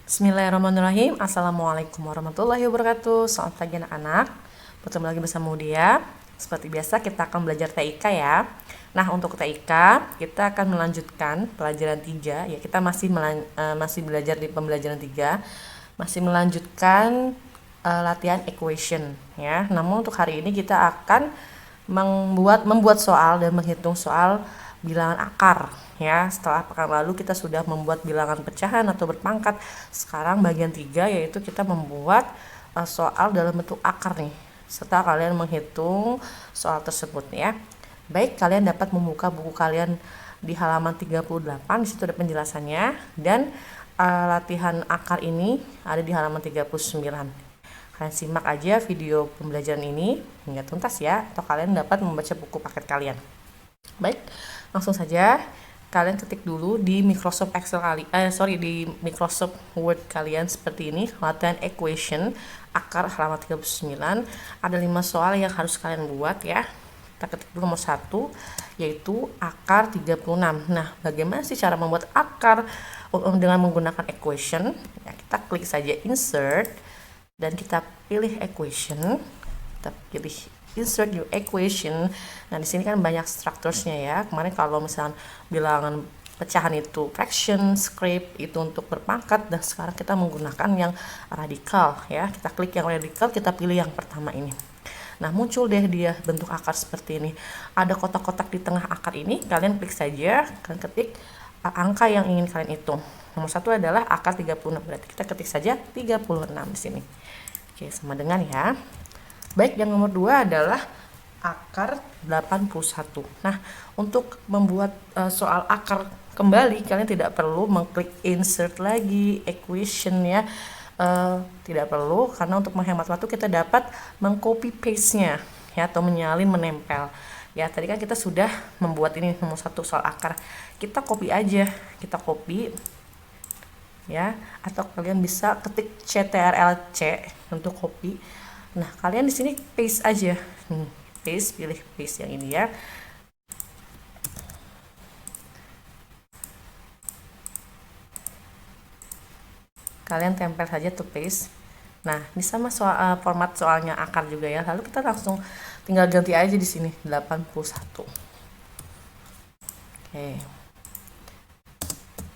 Bismillahirrahmanirrahim. Assalamualaikum warahmatullahi wabarakatuh. Selamat pagi anak-anak. Bertemu lagi bersama Mudia. Seperti biasa kita akan belajar TIK ya. Nah, untuk TIK kita akan melanjutkan pelajaran 3 ya. Kita masih belajar di pembelajaran 3. Masih melanjutkan latihan equation ya. Namun untuk hari ini kita akan membuat soal dan menghitung soal bilangan akar ya. Setelah pekan lalu kita sudah membuat bilangan pecahan atau berpangkat. Sekarang bagian 3 yaitu kita membuat soal dalam bentuk akar nih. Setelah kalian menghitung soal tersebut ya. Baik, kalian dapat membuka buku kalian di halaman 38, di situ ada penjelasannya, dan latihan akar ini ada di halaman 39. Kalian simak aja video pembelajaran ini hingga tuntas ya, atau kalian dapat membaca buku paket kalian. Baik, langsung saja kalian ketik dulu di Microsoft di Microsoft Word kalian seperti ini, latihan equation akar halaman 39. Ada 5 soal yang harus kalian buat ya. Kita ketik dulu nomor 1 yaitu akar 36. Nah, bagaimana sih cara membuat akar dengan menggunakan equation? Ya, kita klik saja insert dan kita pilih equation. Kita pilih insert new equation. Nah, di sini kan banyak strukturnya ya. Kemarin kalau misalnya bilangan pecahan itu fraction, script itu untuk berpangkat, dan sekarang kita menggunakan yang radikal ya. Kita klik yang radikal, kita pilih yang pertama ini. Nah, muncul deh dia bentuk akar seperti ini. Ada kotak-kotak di tengah akar ini, kalian klik saja, kalian ketik angka yang ingin kalian hitung. Nomor 1 adalah akar 36, berarti kita ketik saja 36 di sini. Oke, sama dengan ya. Baik, yang nomor 2 adalah akar 81. Nah, untuk membuat soal akar kembali, kalian tidak perlu mengklik insert lagi, equation ya. Tidak perlu, karena untuk menghemat waktu kita dapat mengcopy paste-nya ya, atau menyalin menempel. Ya, tadi kan kita sudah membuat ini nomor 1 soal akar. Kita copy aja, kita copy ya, atau kalian bisa ketik CTRL-C untuk copy. Nah, kalian di sini paste aja. Paste, pilih paste yang ini ya. Kalian tempel saja to paste. Nah, ini sama format soalnya akar juga ya. Lalu kita langsung tinggal ganti aja di sini 81. Oke.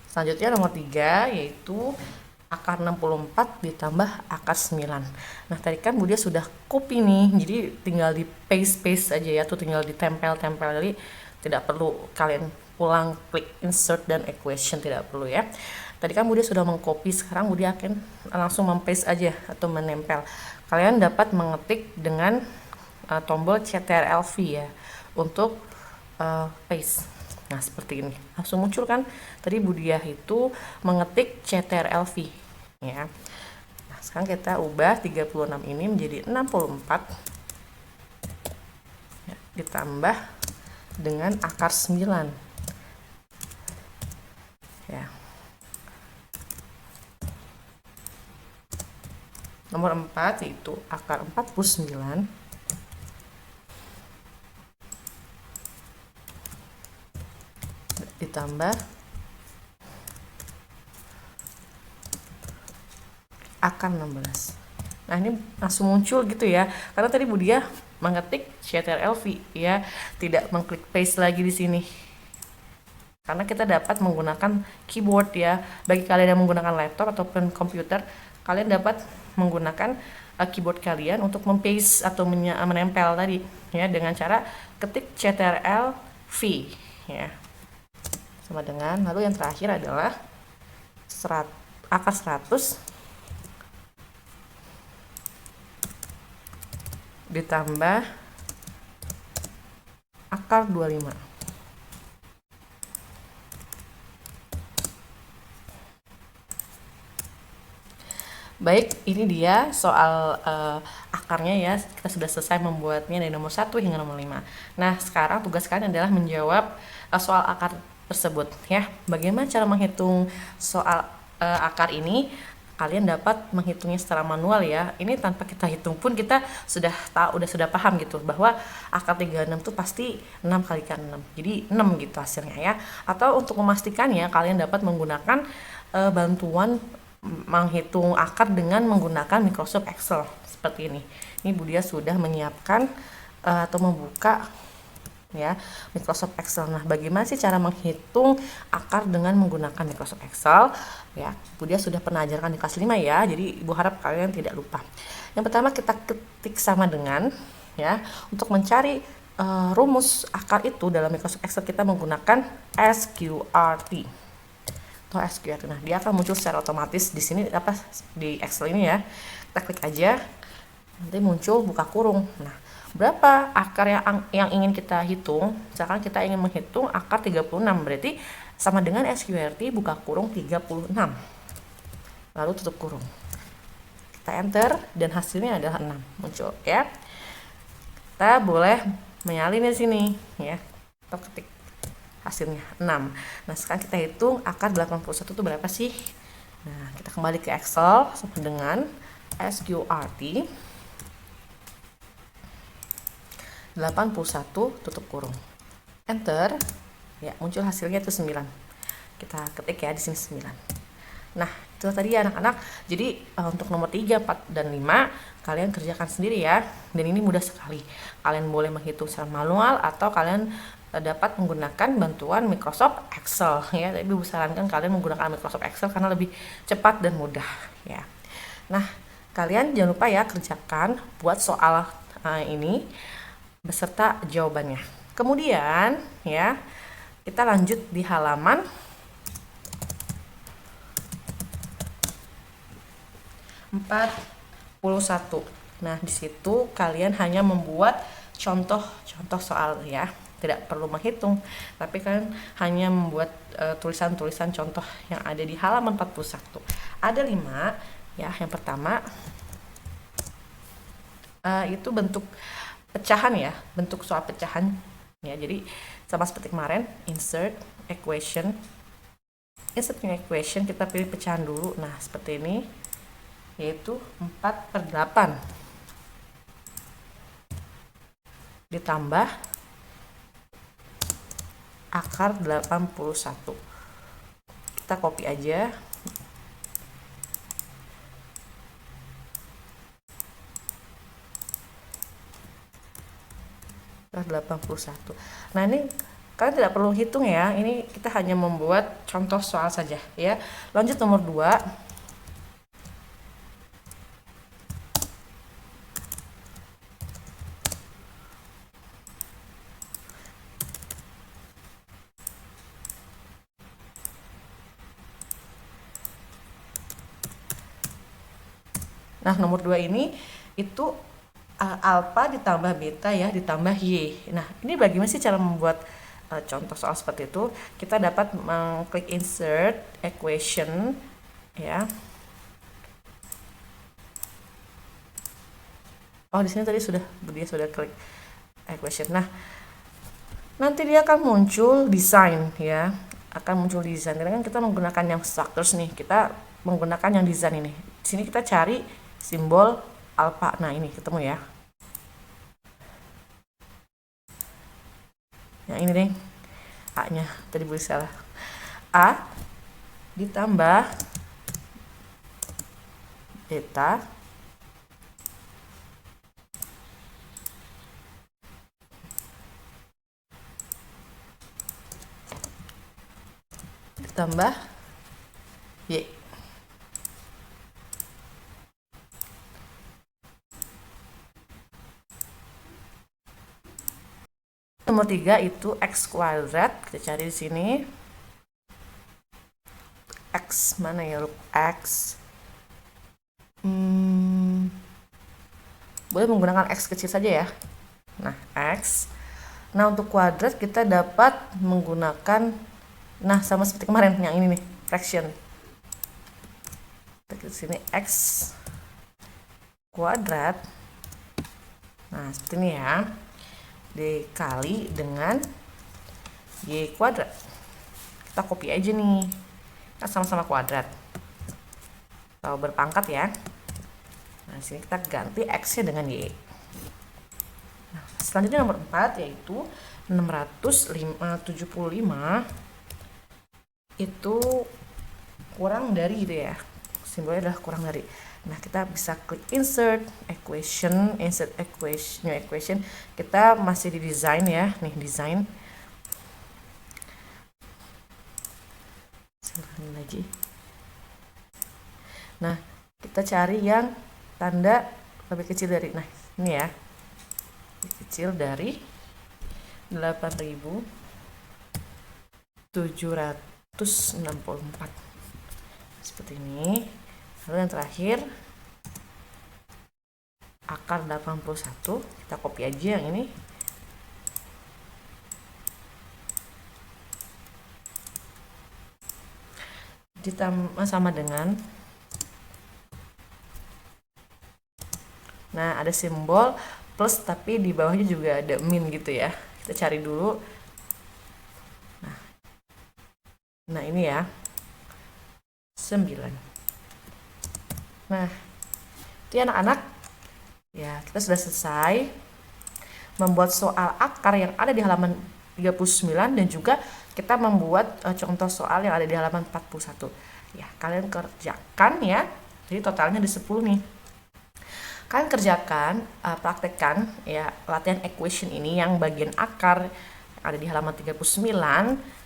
Selanjutnya nomor 3 yaitu akar 64 ditambah akar 9. Nah, tadi kan Budia sudah copy nih, jadi tinggal di paste aja ya, tuh tinggal ditempel-tempel, jadi tidak perlu kalian pulang klik insert dan equation, tidak perlu ya. Tadi kan Budia sudah mengcopy, sekarang Budia akan langsung mempaste aja atau menempel. Kalian dapat mengetik dengan tombol CTRL-V ya untuk paste. Nah, seperti ini. Langsung muncul kan? Tadi Budia itu mengetik CTRL-V ya. Nah, sekarang kita ubah 36 ini menjadi 64 ya, ditambah dengan akar 9 ya. Nomor 4 yaitu akar 49 ditambah akar 16. Nah, ini langsung muncul gitu ya, karena tadi Budia mengetik CTRL-V ya, tidak mengklik paste lagi di sini. Karena kita dapat menggunakan keyboard ya. Bagi kalian yang menggunakan laptop ataupun komputer, kalian dapat menggunakan keyboard kalian untuk mempaste atau menempel tadi ya, dengan cara ketik CTRL-V ya. Sama dengan, lalu yang terakhir adalah akar 100 ditambah akar 25. Baik, ini dia soal akarnya ya. Kita sudah selesai membuatnya dari nomor 1 hingga nomor 5. Nah, sekarang tugas kalian adalah menjawab soal akar tersebut ya. Bagaimana cara menghitung soal akar ini? Kalian dapat menghitungnya secara manual ya. Ini tanpa kita hitung pun kita sudah tahu, sudah paham gitu bahwa akar 36 itu pasti 6 kalikan 6. Jadi 6 gitu hasilnya ya. Atau untuk memastikannya kalian dapat menggunakan bantuan menghitung akar dengan menggunakan Microsoft Excel seperti ini. Ini Budia sudah menyiapkan atau membuka ya Microsoft Excel. Nah, bagaimana sih cara menghitung akar dengan menggunakan Microsoft Excel? Ya, Budia sudah pernah ajarkan di kelas 5 ya. Jadi Ibu harap kalian tidak lupa. Yang pertama kita ketik sama dengan ya. Untuk mencari rumus akar itu dalam Microsoft Excel kita menggunakan SQRT. Atau SQRT. Nah, dia akan muncul secara otomatis di sini apa di Excel ini ya. Kita klik aja. Nanti muncul buka kurung. Nah, berapa akar yang ingin kita hitung? Misalkan kita ingin menghitung akar 36, berarti sama dengan SQRT buka kurung 36. Lalu tutup kurung. Kita enter dan hasilnya adalah 6 muncul ya. Kita boleh menyalin di sini ya. Kita ketik hasilnya 6. Nah, sekarang kita hitung akar 81 itu berapa sih? Nah, kita kembali ke Excel sama dengan SQRT 81 tutup kurung. Enter. Ya, muncul hasilnya itu 9. Kita ketik ya di sini 9. Nah, itu tadi ya anak-anak. Jadi untuk nomor 3, 4 dan 5 kalian kerjakan sendiri ya. Dan ini mudah sekali. Kalian boleh menghitung secara manual atau kalian dapat menggunakan bantuan Microsoft Excel ya. Tapi Ibu sarankan kalian menggunakan Microsoft Excel karena lebih cepat dan mudah ya. Nah, kalian jangan lupa ya kerjakan buat soal ini beserta jawabannya. Kemudian ya, kita lanjut di halaman 41. Nah, di situ kalian hanya membuat contoh-contoh soal ya. Tidak perlu menghitung, tapi kalian hanya membuat tulisan-tulisan contoh yang ada di halaman 41. Ada 5 ya. Yang pertama itu bentuk pecahan ya, bentuk soal pecahan ya. Jadi sama seperti kemarin, insert equation. Insert equation kita pilih pecahan dulu. Nah, seperti ini yaitu 4/8 ditambah akar 81. Kita copy aja. Akar 81. Nah, ini kalian tidak perlu hitung ya. Ini kita hanya membuat contoh soal saja ya. Lanjut nomor 2. Nah, nomor 2 ini itu alfa ditambah beta ya ditambah y. Nah, ini bagaimana sih cara membuat contoh soal seperti itu? Kita dapat mengklik insert equation ya. Oh, di sini tadi dia sudah klik equation. Nah, nanti dia akan muncul desain ya. Akan muncul desain. Karena kan kita menggunakan yang structures nih. Kita menggunakan yang desain ini. Di sini kita cari simbol alfa. Nah, ini ketemu ya. Yang ini deh. A-nya tadi boleh salah. A ditambah beta ditambah y. Nomor 3 itu x kuadrat. Kita cari di sini. X mana ya? X. Boleh menggunakan x kecil saja ya. Nah, x. Nah, untuk kuadrat kita dapat menggunakan sama seperti kemarin yang ini nih, fraction. Kita di sini x kuadrat. Nah, seperti ini ya. Dikali dengan y kuadrat. Kita copy aja nih. Kan sama-sama kuadrat. Atau berpangkat ya. Nah, di sini kita ganti x-nya dengan y. Nah, selanjutnya nomor 4 yaitu 675 itu kurang dari gitu ya. simbolnya adalah kurang dari. Nah, kita bisa klik insert equation, new equation. Kita masih di design ya, nih design. Silahkan lagi. Nah, kita cari yang tanda lebih kecil dari, nah ini ya, lebih kecil dari 8.764 seperti ini. Lalu yang terakhir akar 81, kita copy aja yang ini. Ditambah sama dengan, nah ada simbol plus tapi di bawahnya juga ada min gitu ya. Kita cari dulu. Nah ini ya, 9. Nah, itu ya anak-anak. Ya, kita sudah selesai membuat soal akar yang ada di halaman 39 dan juga kita membuat contoh soal yang ada di halaman 41. Ya, kalian kerjakan ya. Jadi totalnya ada 10 nih. Kalian kerjakan, praktekkan ya latihan equation ini yang bagian akar yang ada di halaman 39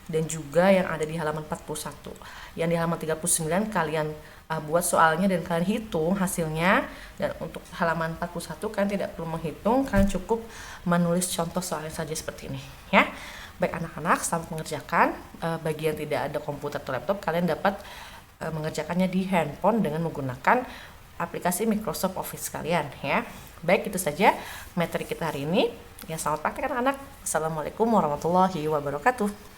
dan juga yang ada di halaman 41. Yang di halaman 39 kalian buat soalnya dan kalian hitung hasilnya, dan untuk halaman 41 kalian tidak perlu menghitung, kalian cukup menulis contoh soalnya saja seperti ini ya. Baik anak-anak, selamat mengerjakan. Bagi yang tidak ada komputer atau laptop, kalian dapat mengerjakannya di handphone dengan menggunakan aplikasi Microsoft Office kalian ya. Baik, itu saja materi kita hari ini. Ya, selamat praktek anak-anak. Assalamualaikum warahmatullahi wabarakatuh.